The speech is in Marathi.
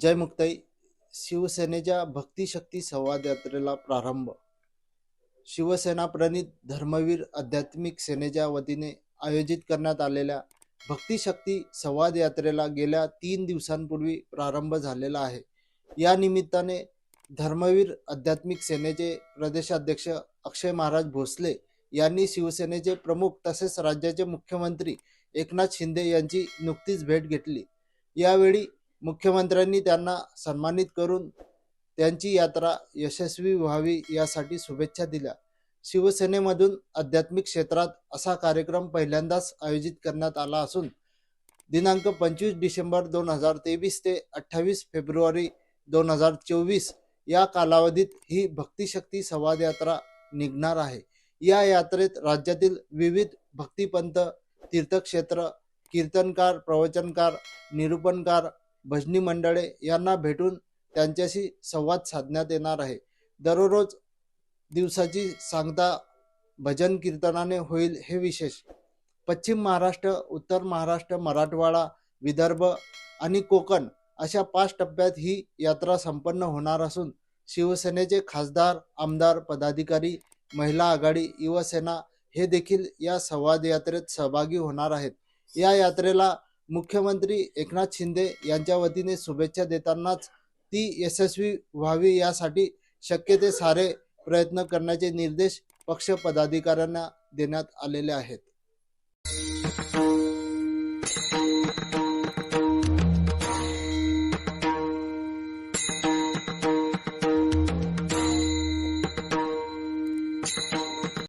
जय मुक्ताई. शिवसेनेच्या भक्तिशक्ती संवाद यात्रेला प्रारंभ. शिवसेना प्रणित धर्मवीर आध्यात्मिक सेनेच्या वतीने आयोजित करण्यात आलेल्या भक्तिशक्ती संवाद यात्रेला गेल्या 3 दिवसांपूर्वी प्रारंभ झालेला आहे. या निमित्ताने धर्मवीर आध्यात्मिक सेनेचे प्रदेशाध्यक्ष अक्षय महाराज भोसले यांनी शिवसेनेचे प्रमुख तसेच राज्याचे मुख्यमंत्री एकनाथ शिंदे यांची नुकतीच भेट घेतली. यावेळी मुख्यमंत्र्यांनी त्यांना सन्मानित करून त्यांची यात्रा यशस्वी व्हावी यासाठी शुभेच्छा दिल्या. शिवसेनेमधून आध्यात्मिक क्षेत्रात असा कार्यक्रम पहिल्यांदाच आयोजित करण्यात आला असून दिनांक 25 डिसेंबर 2023 ते 28 फेब्रुवारी 2024 या कालावधीत ही भक्तिशक्ती संवाद यात्रा निघणार आहे. या यात्रेत राज्यातील विविध भक्तिपंथ, तीर्थक्षेत्र, कीर्तनकार, प्रवचनकार, निरूपणकार, भजनी मंडळे यांना भेटून त्यांच्याशी संवाद साधण्यात येणार आहे. दररोज दिवसाची सांगता भजन कीर्तनाने होईल हे विशेष. पश्चिम महाराष्ट्र, उत्तर महाराष्ट्र, मराठवाडा, विदर्भ आणि कोकण अशा 5 टप्प्यात ही यात्रा संपन्न होणार असून शिवसेनेचे खासदार, आमदार, पदाधिकारी, महिला आघाडी, युवसेना हे देखील या संवाद यात्रेत सहभागी होणार आहेत. या यात्रेला मुख्यमंत्री एकनाथ शिंदे यांच्या वतीने शुभेच्छा देतानाच ती यशस्वी व्हावी यासाठी शक्य ते सारे प्रयत्न करण्याचे निर्देश पक्ष पदाधिकाऱ्यांना देण्यात आलेले आहेत.